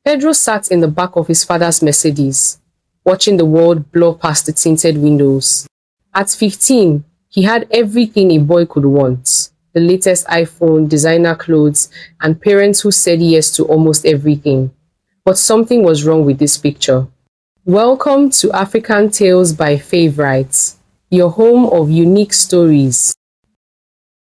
Pedro sat in the back of his father's Mercedes, watching the world blur past the tinted windows. At 15, he had everything a boy could want: the latest iPhone, designer clothes, and parents who said yes to almost everything. But something was wrong with this picture. Welcome to African Tales by Favorites, your home of unique stories.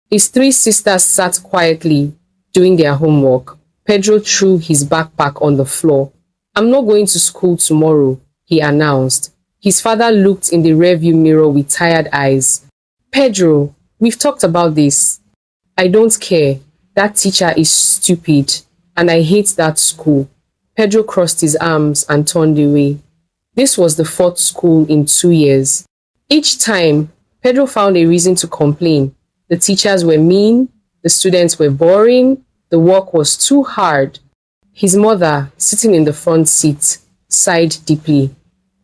His three sisters sat quietly, doing their homework. Pedro threw his backpack on the floor. "I'm not going to school tomorrow," he announced. His father looked in the rearview mirror with tired eyes. "Pedro, we've talked about this." "I don't care. That teacher is stupid, and I hate that school." Pedro crossed his arms and turned away. This was the fourth school in 2 years. Each time, Pedro found a reason to complain. The teachers were mean, the students were boring, the work was too hard. His mother, sitting in the front seat, sighed deeply.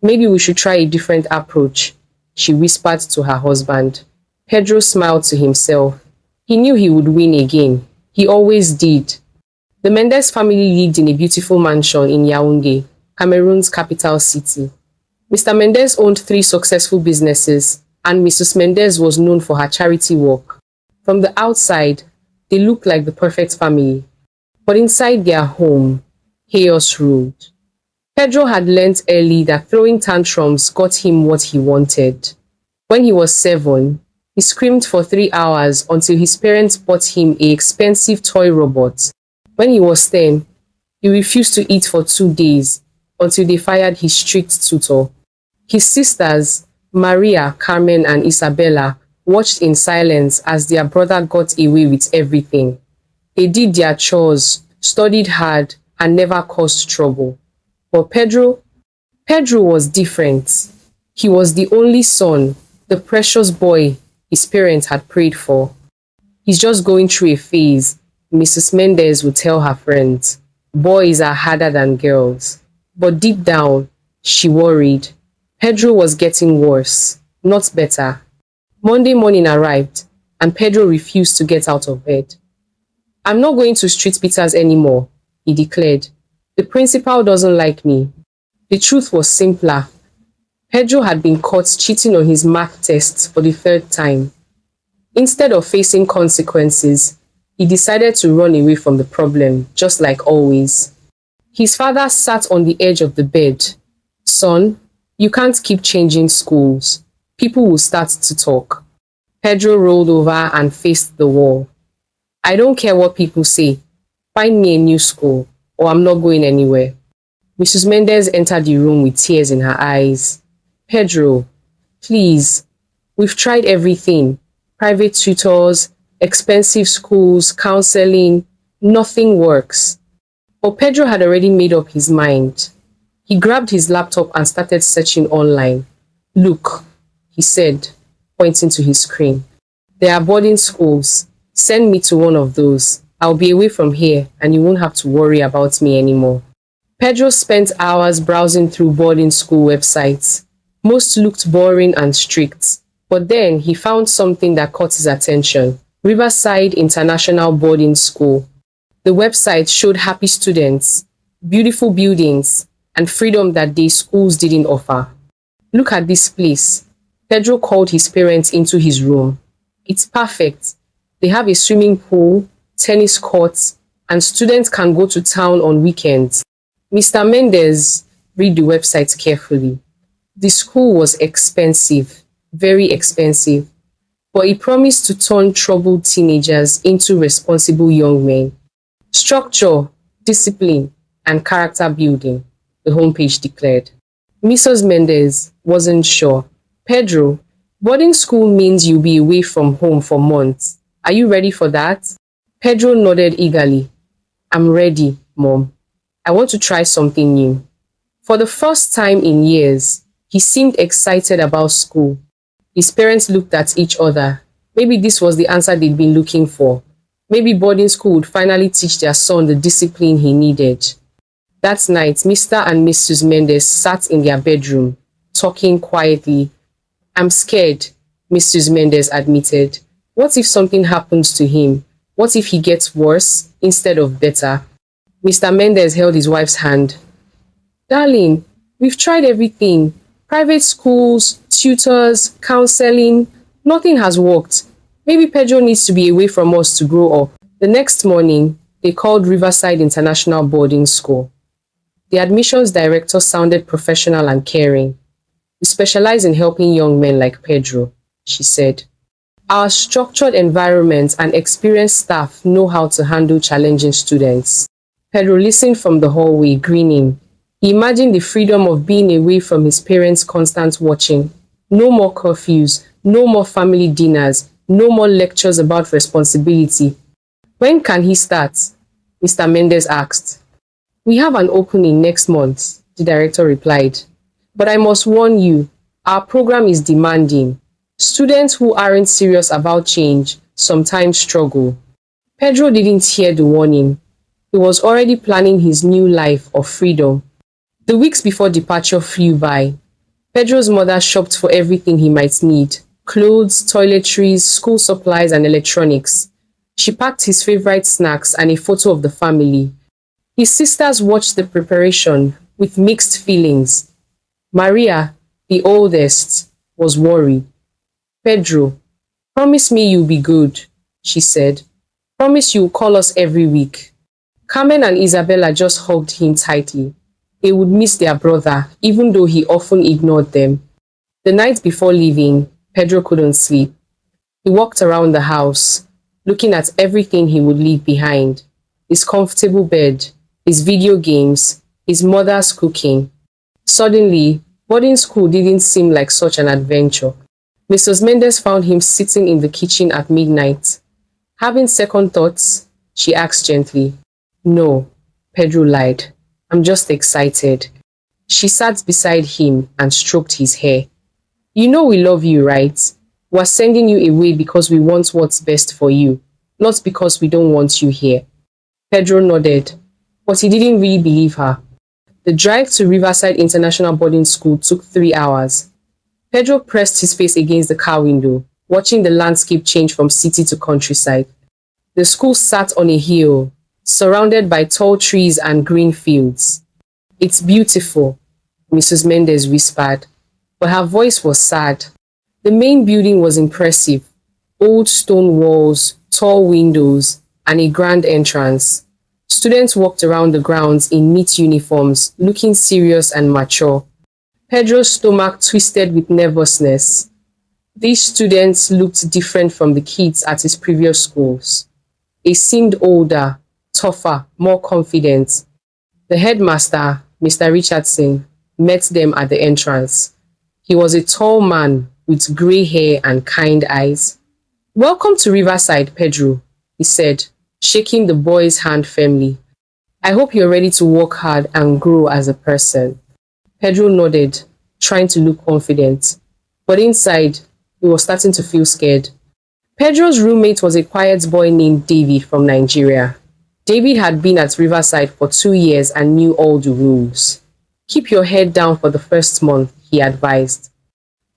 "Maybe we should try a different approach," she whispered to her husband. Pedro smiled to himself. He knew he would win again. He always did. The Mendes family lived in a beautiful mansion in Yaoundé, Cameroon's capital city. Mr. Mendes owned 3 successful businesses, and Mrs. Mendes was known for her charity work. From the outside, they looked like the perfect family. But inside their home, chaos ruled. Pedro had learnt early that throwing tantrums got him what he wanted. When he was 7, he screamed for 3 hours until his parents bought him an expensive toy robot. When he was 10, he refused to eat for 2 days until they fired his strict tutor. His sisters, Maria, Carmen, and Isabella, watched in silence as their brother got away with everything. They did their chores, studied hard, and never caused trouble. But Pedro was different. He was the only son, the precious boy his parents had prayed for. "He's just going through a phase," Mrs. Mendes would tell her friends. "Boys are harder than girls." But deep down, she worried. Pedro was getting worse, not better. Monday morning arrived, and Pedro refused to get out of bed. "I'm not going to Street Peters anymore," he declared. "The principal doesn't like me." The truth was simpler. Pedro had been caught cheating on his math tests for the 3rd time. Instead of facing consequences, he decided to run away from the problem, just like always. His father sat on the edge of the bed. "Son, you can't keep changing schools. People will start to talk." Pedro rolled over and faced the wall. "I don't care what people say. Find me a new school, or I'm not going anywhere." Mrs. Mendes entered the room with tears in her eyes. "Pedro, please. We've tried everything. Private tutors, expensive schools, counseling. Nothing works." But Pedro had already made up his mind. He grabbed his laptop and started searching online. "Look," he said, pointing to his screen. "There are boarding schools. Send me to one of those. I'll be away from here and you won't have to worry about me anymore." Pedro spent hours browsing through boarding school websites. Most looked boring and strict, but then he found something that caught his attention: Riverside International Boarding School. The website showed happy students, beautiful buildings, and freedom that day schools didn't offer. "Look at this place." Pedro called his parents into his room. "It's perfect. They have a swimming pool, tennis courts, and students can go to town on weekends." Mr. Mendes read the website carefully. The school was expensive, very expensive, but it promised to turn troubled teenagers into responsible young men. "Structure, discipline, and character building," the homepage declared. Mrs. Mendes wasn't sure. "Pedro, boarding school means you'll be away from home for months. Are you ready for that?" Pedro nodded eagerly. "I'm ready, Mom. I want to try something new." For the first time in years, he seemed excited about school. His parents looked at each other. Maybe this was the answer they'd been looking for. Maybe boarding school would finally teach their son the discipline he needed. That night, Mr. and Mrs. Mendes sat in their bedroom, talking quietly. "I'm scared," Mrs. Mendes admitted. "What if something happens to him? What if he gets worse instead of better?" Mr. Mendez held his wife's hand. Darling, we've tried everything. Private schools, tutors, counseling. Nothing has worked. Maybe Pedro needs to be away from us to grow up. The next morning, they called Riverside International Boarding School. The admissions director sounded professional and caring. We specialize in helping young men like Pedro, she said. Our structured environment and experienced staff know how to handle challenging students. Pedro listened from the hallway, grinning. He imagined the freedom of being away from his parents' constant watching. No more curfews, no more family dinners, no more lectures about responsibility. When can he start? Mr. Mendez asked. We have an opening next month, the director replied. But I must warn you, our program is demanding. Students who aren't serious about change sometimes struggle. Pedro didn't hear the warning. He was already planning his new life of freedom. The weeks before departure flew by. Pedro's mother shopped for everything he might need: clothes, toiletries, school supplies, and electronics. She packed his favorite snacks and a photo of the family. His sisters watched the preparation with mixed feelings. Maria, the oldest, was worried. Pedro, promise me you'll be good, she said. Promise you'll call us every week. Carmen and Isabella just hugged him tightly. They would miss their brother, even though he often ignored them. The night before leaving, Pedro couldn't sleep. He walked around the house, looking at everything he would leave behind. His comfortable bed, his video games, his mother's cooking. Suddenly, boarding school didn't seem like such an adventure. Mrs. Mendez found him sitting in the kitchen at midnight. Having second thoughts, she asked gently. No, Pedro lied. I'm just excited. She sat beside him and stroked his hair. You know we love you, right? We're sending you away because we want what's best for you, not because we don't want you here. Pedro nodded, but he didn't really believe her. The drive to Riverside International Boarding School took 3 hours. Pedro pressed his face against the car window, watching the landscape change from city to countryside. The school sat on a hill, surrounded by tall trees and green fields. It's beautiful, Mrs. Mendez whispered, but her voice was sad. The main building was impressive. Old stone walls, tall windows, and a grand entrance. Students walked around the grounds in neat uniforms, looking serious and mature. Pedro's stomach twisted with nervousness. These students looked different from the kids at his previous schools. They seemed older, tougher, more confident. The headmaster, Mr. Richardson, met them at the entrance. He was a tall man with grey hair and kind eyes. Welcome to Riverside, Pedro, he said, shaking the boy's hand firmly. I hope you're ready to work hard and grow as a person. Pedro nodded, trying to look confident. But inside, he was starting to feel scared. Pedro's roommate was a quiet boy named David from Nigeria. David had been at Riverside for 2 years and knew all the rules. Keep your head down for the first month, he advised.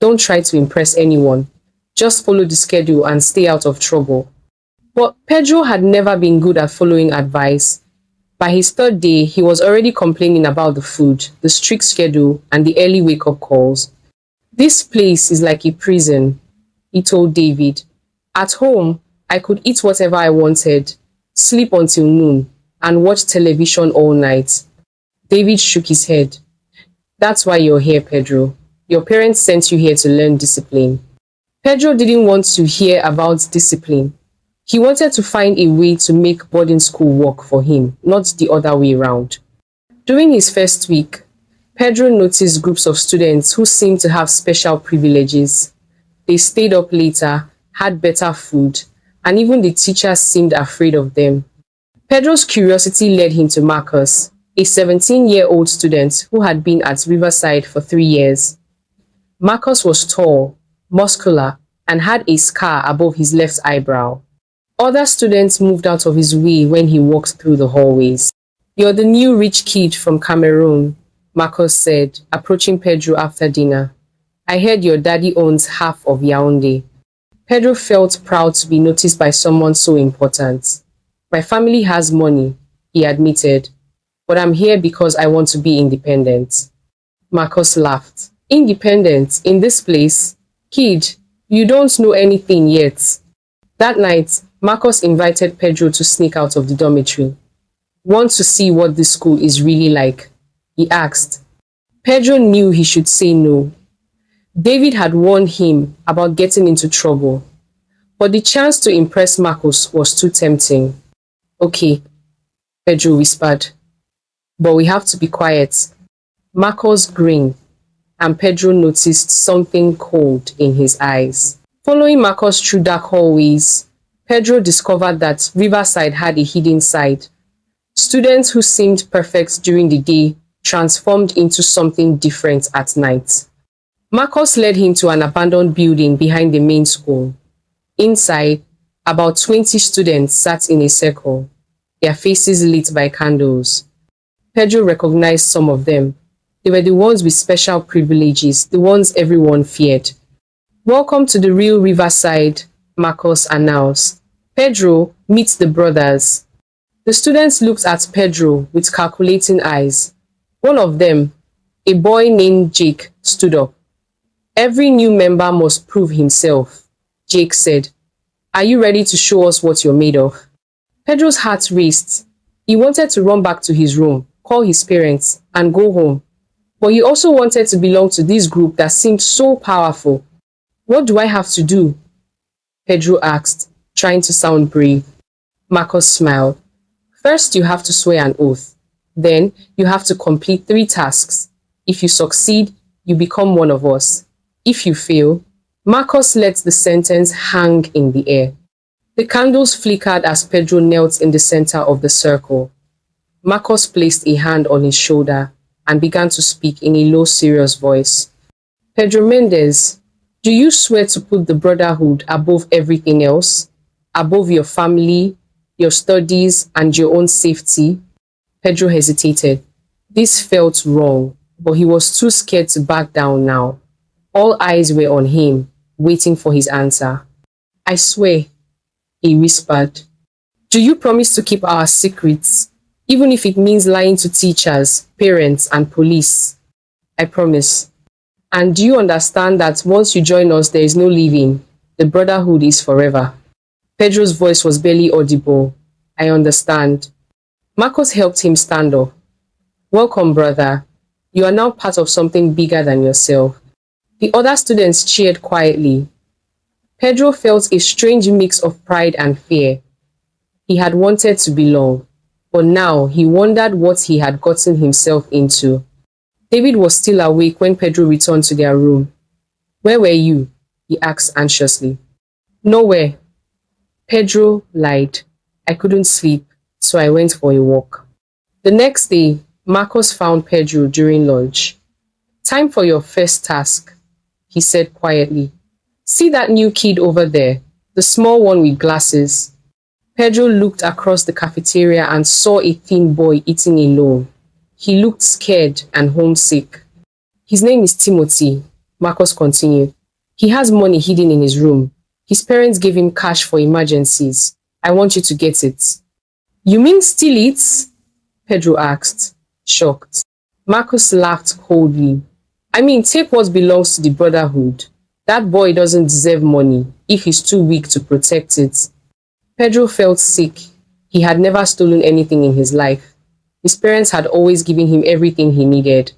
Don't try to impress anyone. Just follow the schedule and stay out of trouble. But Pedro had never been good at following advice. By his third day, he was already complaining about the food, the strict schedule, and the early wake-up calls. This place is like a prison, he told David. At home, I could eat whatever I wanted, sleep until noon, and watch television all night. David shook his head. That's why you're here, Pedro. Your parents sent you here to learn discipline. Pedro didn't want to hear about discipline. He wanted to find a way to make boarding school work for him, not the other way around. During his first week, Pedro noticed groups of students who seemed to have special privileges. They stayed up later, had better food, and even the teachers seemed afraid of them. Pedro's curiosity led him to Marcus, a 17-year-old student who had been at Riverside for 3 years. Marcus was tall, muscular, and had a scar above his left eyebrow. Other students moved out of his way when he walked through the hallways. You're the new rich kid from Cameroon, Marcus said, approaching Pedro after dinner. I heard your daddy owns half of Yaoundé. Pedro felt proud to be noticed by someone so important. My family has money, he admitted, but I'm here because I want to be independent. Marcus laughed. Independent in this place? Kid, you don't know anything yet. That night, Marcus invited Pedro to sneak out of the dormitory. Want to see what this school is really like? He asked. Pedro knew he should say no. David had warned him about getting into trouble, but the chance to impress Marcus was too tempting. Okay, Pedro whispered, but we have to be quiet. Marcus grinned, and Pedro noticed something cold in his eyes. Following Marcus through dark hallways, Pedro discovered that Riverside had a hidden side. Students who seemed perfect during the day transformed into something different at night. Marcus led him to an abandoned building behind the main school. Inside, about 20 students sat in a circle, their faces lit by candles. Pedro recognized some of them. They were the ones with special privileges, the ones everyone feared. Welcome to the real Riverside, Marcus announced. Pedro, meet the brothers. The students looked at Pedro with calculating eyes. One of them, a boy named Jake, stood up. Every new member must prove himself, Jake said. Are you ready to show us what you're made of? Pedro's heart raced. He wanted to run back to his room, call his parents, and go home. But he also wanted to belong to this group that seemed so powerful. What do I have to do? Pedro asked, trying to sound brave. Marcus smiled. First, you have to swear an oath. Then, you have to complete 3 tasks. If you succeed, you become one of us. If you fail, Marcus let the sentence hang in the air. The candles flickered as Pedro knelt in the center of the circle. Marcus placed a hand on his shoulder and began to speak in a low, serious voice. Pedro Mendez, do you swear to put the brotherhood above everything else? Above your family, your studies, and your own safety? Pedro hesitated. This felt wrong, but he was too scared to back down now. All eyes were on him, waiting for his answer. I swear, he whispered. Do you promise to keep our secrets, even if it means lying to teachers, parents, and police? I promise. And do you understand that once you join us, there is no leaving? The brotherhood is forever. Pedro's voice was barely audible. I understand. Marcus helped him stand up. Welcome, brother. You are now part of something bigger than yourself. The other students cheered quietly. Pedro felt a strange mix of pride and fear. He had wanted to belong, but now he wondered what he had gotten himself into. David was still awake when Pedro returned to their room. Where were you? He asked anxiously. Nowhere. Pedro lied. I couldn't sleep, so I went for a walk. The next day, Marcus found Pedro during lunch. Time for your first task, he said quietly. See that new kid over there, the small one with glasses? Pedro looked across the cafeteria and saw a thin boy eating alone. He looked scared and homesick. His name is Timothy, Marcus continued. He has money hidden in his room. His parents gave him cash for emergencies. I want you to get it. You mean steal it? Pedro asked, shocked. Marcus laughed coldly. I mean, take what belongs to the brotherhood. That boy doesn't deserve money if he's too weak to protect it. Pedro felt sick. He had never stolen anything in his life. His parents had always given him everything he needed.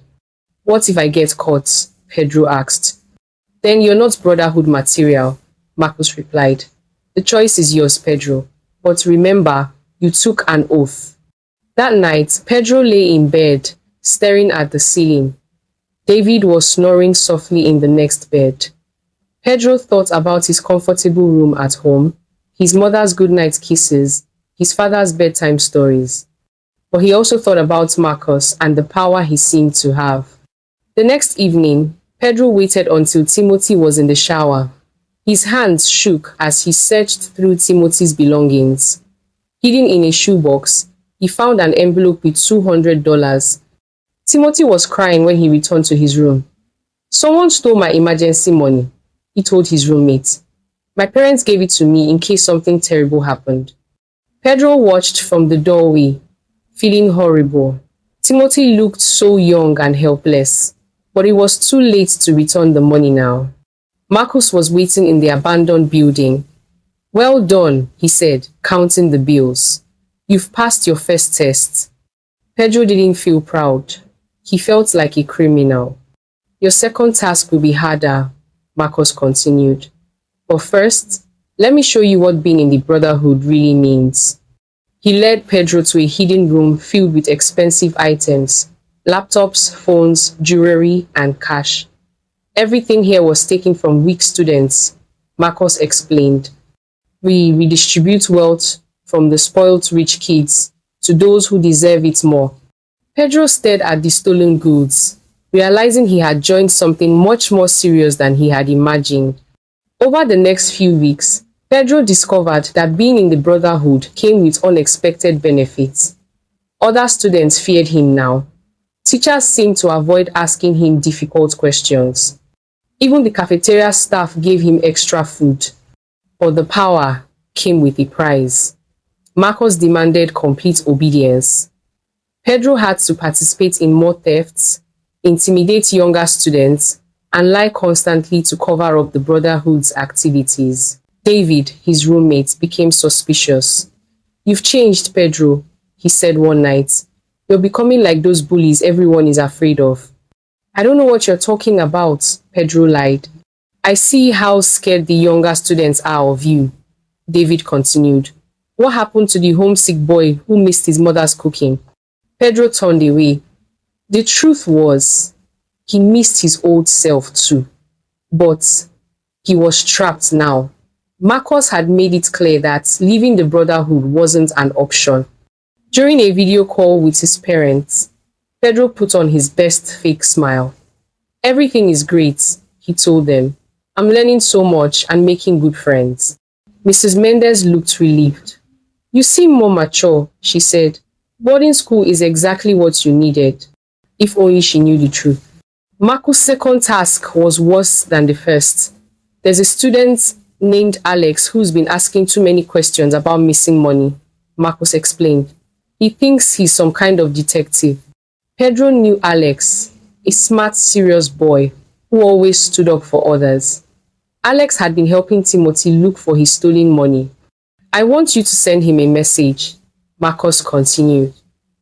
What if I get caught? Pedro asked. Then you're not brotherhood material, Marcus replied. The choice is yours, Pedro. But remember, you took an oath. That night, Pedro lay in bed, staring at the ceiling. David was snoring softly in the next bed. Pedro thought about his comfortable room at home, his mother's goodnight kisses, his father's bedtime stories. But he also thought about Marcus and the power he seemed to have. The next evening, Pedro waited until Timothy was in the shower. His hands shook as he searched through Timothy's belongings. Hidden in a shoebox, he found an envelope with $200. Timothy was crying when he returned to his room. Someone stole my emergency money, he told his roommate. My parents gave it to me in case something terrible happened. Pedro watched from the doorway, feeling horrible. Timothy looked so young and helpless, but it was too late to return the money now. Marcus was waiting in the abandoned building. "Well done," he said, counting the bills. "You've passed your first test." Pedro didn't feel proud. He felt like a criminal. "Your second task will be harder," Marcus continued. "But first, let me show you what being in the Brotherhood really means." He led Pedro to a hidden room filled with expensive items, laptops, phones, jewelry, and cash. "Everything here was taken from weak students," Marcus explained. "We redistribute wealth from the spoiled rich kids to those who deserve it more." Pedro stared at the stolen goods, realizing he had joined something much more serious than he had imagined. Over the next few weeks, Pedro discovered that being in the Brotherhood came with unexpected benefits. Other students feared him now. Teachers seemed to avoid asking him difficult questions. Even the cafeteria staff gave him extra food. But the power came with a price. Marcus demanded complete obedience. Pedro had to participate in more thefts, intimidate younger students, and lie constantly to cover up the Brotherhood's activities. David, his roommate, became suspicious. "You've changed, Pedro," he said one night. "You're becoming like those bullies everyone is afraid of." "I don't know what you're talking about," Pedro lied. "I see how scared the younger students are of you," David continued. "What happened to the homesick boy who missed his mother's cooking?" Pedro turned away. The truth was, he missed his old self too. But he was trapped now. Marcus had made it clear that leaving the Brotherhood wasn't an option. During a video call with his parents, Pedro put on his best fake smile. "Everything is great," he told them. "I'm learning so much and making good friends." Mrs. Mendez looked relieved. "You seem more mature," she said. "Boarding school is exactly what you needed." If only she knew the truth. Marcus' second task was worse than the first. "There's a student named Alex who's been asking too many questions about missing money," Marcus explained. "He thinks he's some kind of detective." Pedro knew Alex, a smart, serious boy who always stood up for others. Alex had been helping Timothy look for his stolen money. "I want you to send him a message," Marcus continued.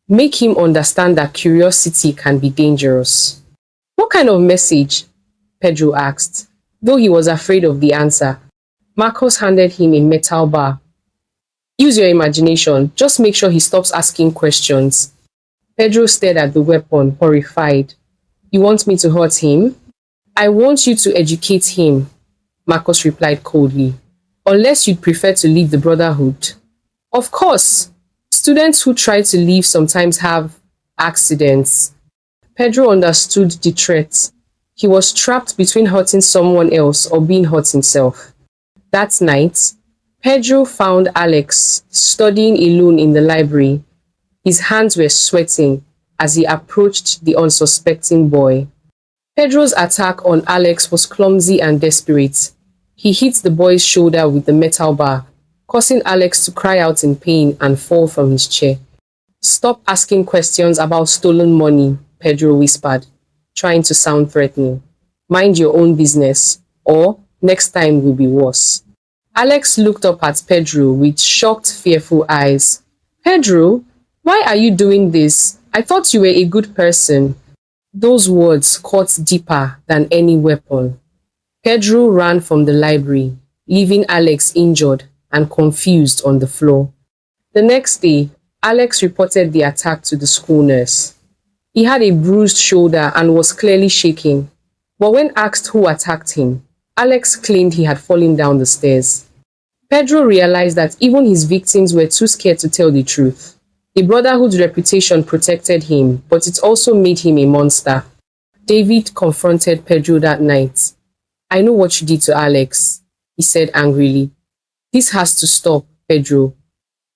"Make him understand that curiosity can be dangerous." "What kind of message?" Pedro asked, though he was afraid of the answer. Marcus handed him a metal bar. "Use your imagination. Just make sure he stops asking questions." Pedro stared at the weapon, horrified. "You want me to hurt him?" "I want you to educate him," Marcus replied coldly. "Unless you'd prefer to leave the Brotherhood." "Of course. Students who try to leave sometimes have accidents." Pedro understood the threat. He was trapped between hurting someone else or being hurt himself. That night, Pedro found Alex studying alone in the library. His hands were sweating as he approached the unsuspecting boy. Pedro's attack on Alex was clumsy and desperate. He hit the boy's shoulder with the metal bar, causing Alex to cry out in pain and fall from his chair. "Stop asking questions about stolen money," Pedro whispered, trying to sound threatening. "Mind your own business, or next time will be worse." Alex looked up at Pedro with shocked, fearful eyes. "Pedro, why are you doing this? I thought you were a good person." Those words cut deeper than any weapon. Pedro ran from the library, leaving Alex injured and confused on the floor. The next day, Alex reported the attack to the school nurse. He had a bruised shoulder and was clearly shaking. But when asked who attacked him, Alex claimed he had fallen down the stairs. Pedro realized that even his victims were too scared to tell the truth. The Brotherhood's reputation protected him, but it also made him a monster. David confronted Pedro that night. "I know what you did to Alex," he said angrily. "This has to stop, Pedro.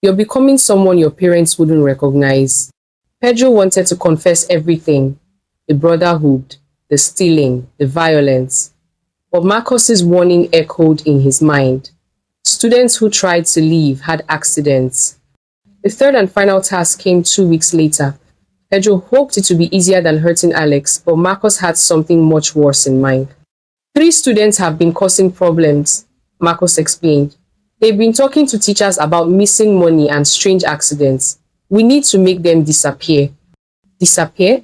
You're becoming someone your parents wouldn't recognize." Pedro wanted to confess everything: the Brotherhood, the stealing, the violence. But Marcus's warning echoed in his mind. Students who tried to leave had accidents. The third and final task came 2 weeks later. Pedro hoped it would be easier than hurting Alex, but Marcus had something much worse in mind. 3 students have been causing problems, Marcus explained. They've been talking to teachers about missing money and strange accidents. We need to make them disappear. Disappear?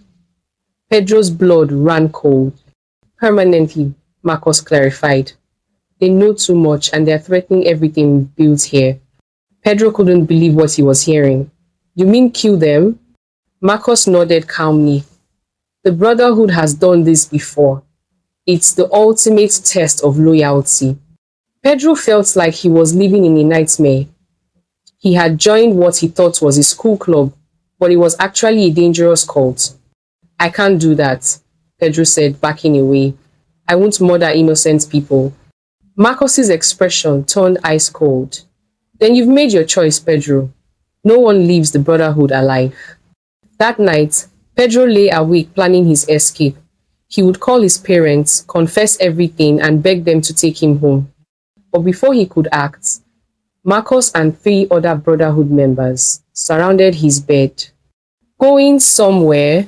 Pedro's blood ran cold. Permanently, Marcus clarified. They know too much and they're threatening everything we've built here. Pedro couldn't believe what he was hearing. You mean kill them? Marcus nodded calmly. The Brotherhood has done this before. It's the ultimate test of loyalty. Pedro felt like he was living in a nightmare. He had joined what he thought was a school club, but it was actually a dangerous cult. I can't do that, Pedro said, backing away. I won't murder innocent people. Marcus's expression turned ice cold. Then you've made your choice, Pedro. No one leaves the Brotherhood alive. That night, Pedro lay awake planning his escape. He would call his parents, confess everything, and beg them to take him home. But before he could act, Marcus and 3 other Brotherhood members surrounded his bed. Going somewhere?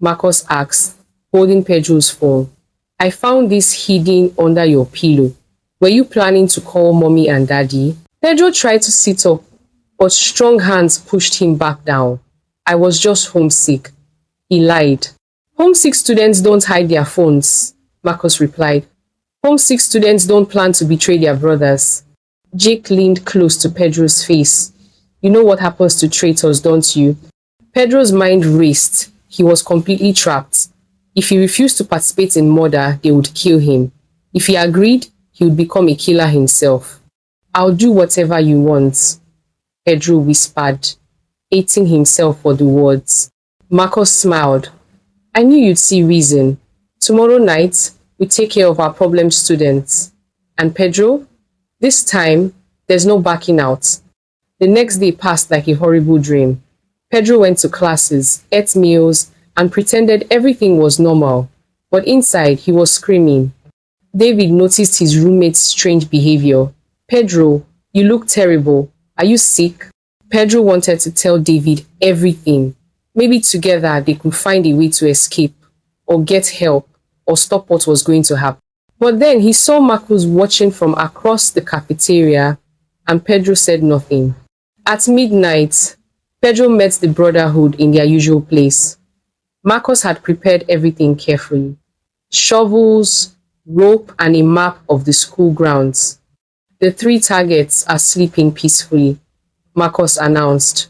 Marcus asked, holding Pedro's phone. I found this hidden under your pillow. Were you planning to call mommy and daddy? Pedro tried to sit up, but strong hands pushed him back down. I was just homesick. He lied. Homesick students don't hide their phones, Marcus replied. Homesick students don't plan to betray their brothers. Jake leaned close to Pedro's face. You know what happens to traitors, don't you? Pedro's mind raced. He was completely trapped. If he refused to participate in murder, they would kill him. If he agreed, he would become a killer himself. I'll do whatever you want, Pedro whispered, hating himself for the words. Marcus smiled. I knew you'd see reason. Tomorrow night, we take care of our problem students. And Pedro, this time, there's no backing out. The next day passed like a horrible dream. Pedro went to classes, ate meals, and pretended everything was normal. But inside, he was screaming. David noticed his roommate's strange behavior. Pedro, you look terrible. Are you sick? Pedro wanted to tell David everything. Maybe together they could find a way to escape, or get help, or stop what was going to happen. But then he saw Marcus watching from across the cafeteria, and Pedro said nothing. At midnight, Pedro met the Brotherhood in their usual place. Marcus had prepared everything carefully. Shovels, rope, and a map of the school grounds. The 3 targets are sleeping peacefully, Marcus announced.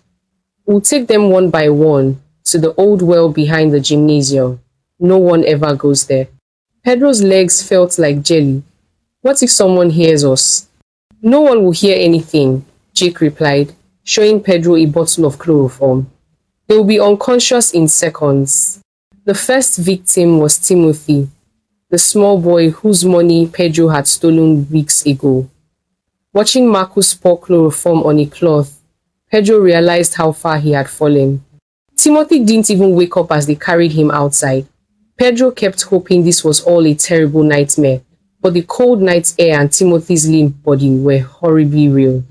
We'll take them one by one to the old well behind the gymnasium. No one ever goes there. Pedro's legs felt like jelly. What if someone hears us? No one will hear anything, Jake replied, showing Pedro a bottle of chloroform. They will be unconscious in seconds. The first victim was Timothy, the small boy whose money Pedro had stolen weeks ago. Watching Marcus pour chloroform on a cloth, Pedro realized how far he had fallen. Timothy didn't even wake up as they carried him outside. Pedro kept hoping this was all a terrible nightmare, but the cold night air and Timothy's limp body were horribly real.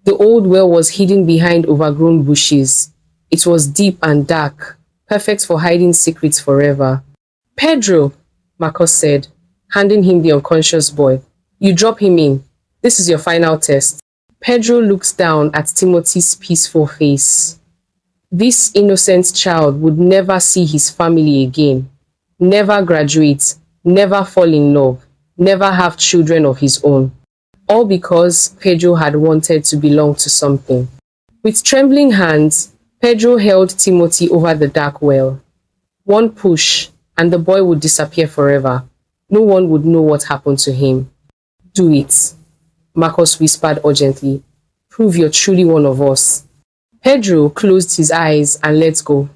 The old well was hidden behind overgrown bushes. It was deep and dark, perfect for hiding secrets forever. Pedro, Marcus said, handing him the unconscious boy. You drop him in. This is your final test. Pedro looked down at Timothy's peaceful face. This innocent child would never see his family again, never graduate, never fall in love, never have children of his own. All because Pedro had wanted to belong to something. With trembling hands, Pedro held Timothy over the dark well. One push, and the boy would disappear forever. No one would know what happened to him. Do it, Marcus whispered urgently. Prove you're truly one of us. Pedro closed his eyes and let go.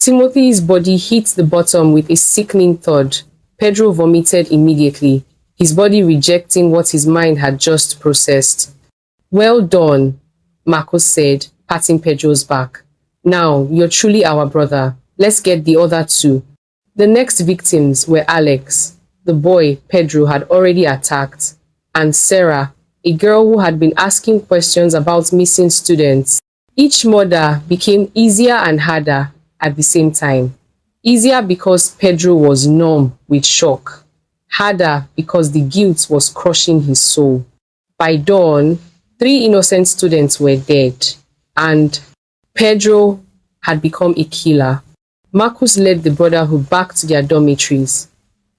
Timothy's body hit the bottom with a sickening thud. Pedro vomited immediately, his body rejecting what his mind had just processed. Well done, Marcus said, patting Pedro's back. Now, you're truly our brother. Let's get the other 2. The next victims were Alex, the boy Pedro had already attacked, and Sarah, a girl who had been asking questions about missing students. Each murder became easier and harder at the same time. Easier because Pedro was numb with shock. Harder because the guilt was crushing his soul. By dawn, 3 innocent students were dead, and Pedro had become a killer. Marcus led the brotherhood back to their dormitories.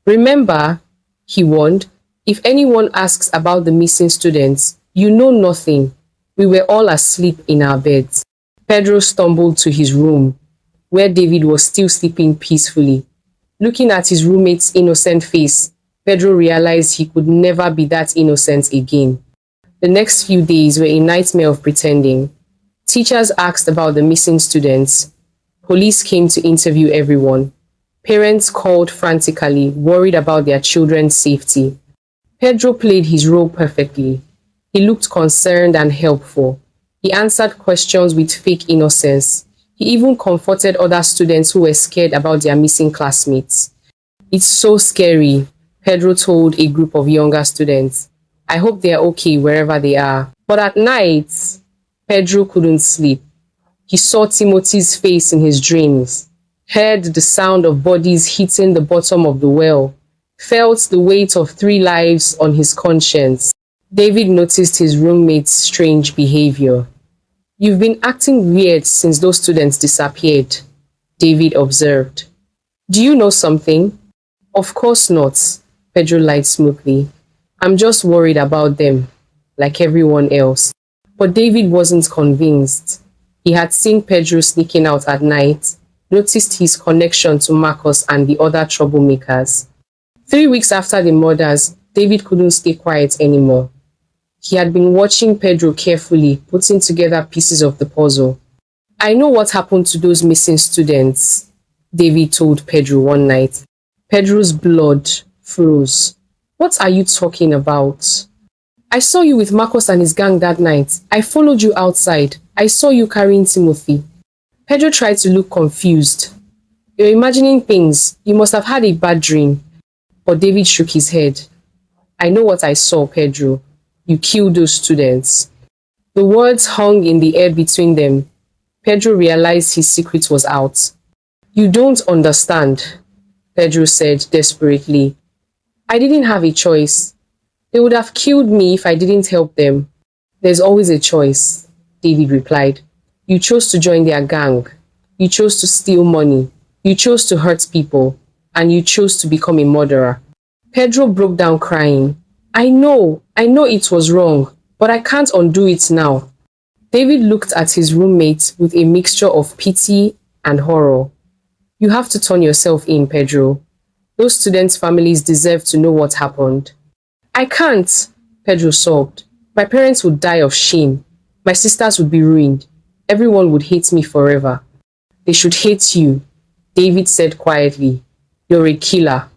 Remember, he warned, if anyone asks about the missing students, you know nothing. We were all asleep in our beds. Pedro stumbled to his room, where David was still sleeping peacefully. Looking at his roommate's innocent face, Pedro realized he could never be that innocent again. The next few days were a nightmare of pretending. Teachers asked about the missing students. Police came to interview everyone. Parents called frantically, worried about their children's safety. Pedro played his role perfectly. He looked concerned and helpful. He answered questions with fake innocence. He even comforted other students who were scared about their missing classmates. It's so scary, Pedro told a group of younger students. I hope they are okay wherever they are. But at night, Pedro couldn't sleep. He saw Timothy's face in his dreams, heard the sound of bodies hitting the bottom of the well, felt the weight of 3 lives on his conscience. David noticed his roommate's strange behavior. You've been acting weird since those students disappeared, David observed. Do you know something? Of course not, Pedro lied smoothly. I'm just worried about them, like everyone else. But David wasn't convinced. He had seen Pedro sneaking out at night, noticed his connection to Marcus and the other troublemakers. 3 weeks after the murders, David couldn't stay quiet anymore. He had been watching Pedro carefully, putting together pieces of the puzzle. I know what happened to those missing students, David told Pedro one night. Pedro's blood froze. What are you talking about? I saw you with Marcus and his gang that night. I followed you outside. I saw you carrying Timothy. Pedro tried to look confused. You're imagining things. You must have had a bad dream. But David shook his head. I know what I saw, Pedro. You killed those students. The words hung in the air between them. Pedro realized his secret was out. You don't understand, Pedro said desperately. I didn't have a choice. They would have killed me if I didn't help them. There's always a choice, David replied. You chose to join their gang. You chose to steal money. You chose to hurt people. And you chose to become a murderer. Pedro broke down crying. I know it was wrong, but I can't undo it now. David looked at his roommate with a mixture of pity and horror. You have to turn yourself in, Pedro. Those students' families deserve to know what happened. I can't, Pedro sobbed. My parents would die of shame. My sisters would be ruined. Everyone would hate me forever. They should hate you, David said quietly. You're a killer.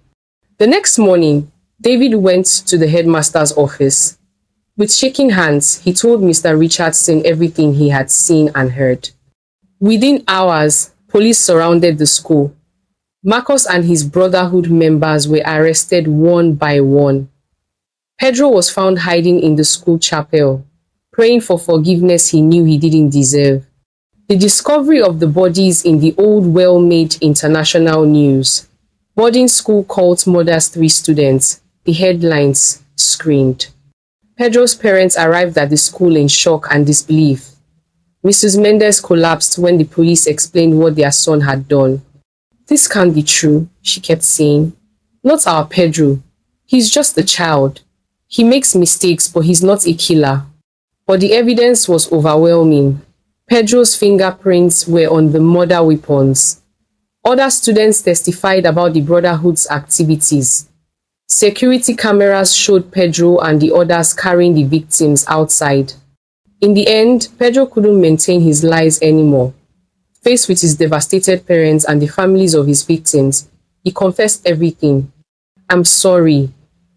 The next morning, David went to the headmaster's office. With shaking hands, he told Mr. Richardson everything he had seen and heard. Within hours, police surrounded the school. Marcus and his brotherhood members were arrested one by one. Pedro was found hiding in the school chapel, praying for forgiveness he knew he didn't deserve. The discovery of the bodies in the old well made international news. Boarding school cult murders 3 students. The headlines screamed. Pedro's parents arrived at the school in shock and disbelief. Mrs. Mendes collapsed when the police explained what their son had done. This can't be true, she kept saying. Not our Pedro. He's just a child. He makes mistakes, but he's not a killer. But the evidence was overwhelming. Pedro's fingerprints were on the murder weapons. Other students testified about the Brotherhood's activities. Security cameras showed Pedro and the others carrying the victims outside. In the end, Pedro couldn't maintain his lies anymore. Faced with his devastated parents and the families of his victims, he confessed everything. I'm sorry,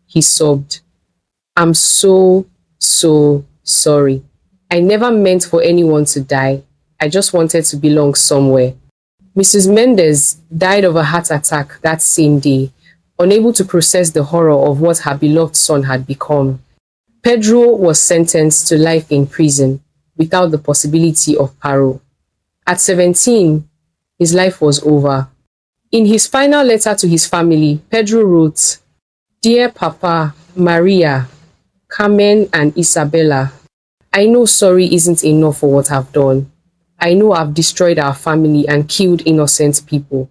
he sobbed. I'm so sorry. I never meant for anyone to die. I just wanted to belong somewhere. Mrs. Mendes died of a heart attack that same day, unable to process the horror of what her beloved son had become. Pedro was sentenced to life in prison without the possibility of parole. At 17, his life was over. In his final letter to his family, Pedro wrote, "Dear Papa, Maria, Carmen, and Isabella, I know sorry isn't enough for what I've done. I know I've destroyed our family and killed innocent people.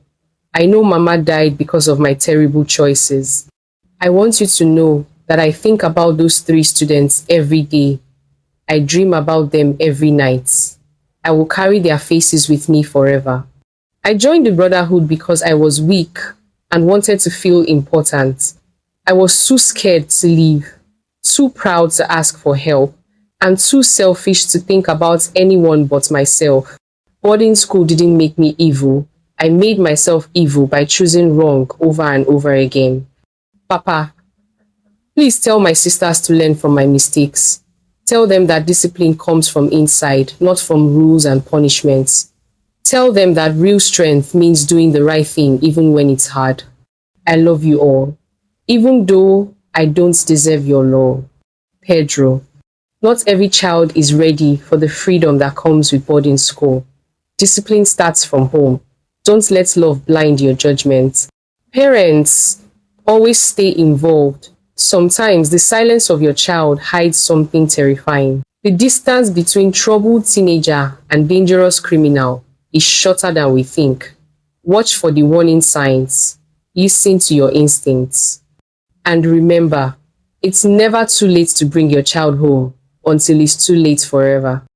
I know Mama died because of my terrible choices. I want you to know that I think about those 3 students every day. I dream about them every night. I will carry their faces with me forever. I joined the Brotherhood because I was weak and wanted to feel important. I was too scared to leave, too proud to ask for help, and too selfish to think about anyone but myself. Boarding school didn't make me evil. I made myself evil by choosing wrong over and over again. Papa, please tell my sisters to learn from my mistakes. Tell them that discipline comes from inside, not from rules and punishments. Tell them that real strength means doing the right thing even when it's hard. I love you all, even though I don't deserve your love. Pedro." Not every child is ready for the freedom that comes with boarding school. Discipline starts from home. Don't let love blind your judgment. Parents, always stay involved. Sometimes the silence of your child hides something terrifying. The distance between troubled teenager and dangerous criminal is shorter than we think. Watch for the warning signs. Listen to your instincts. And remember, it's never too late to bring your child home until it's too late forever.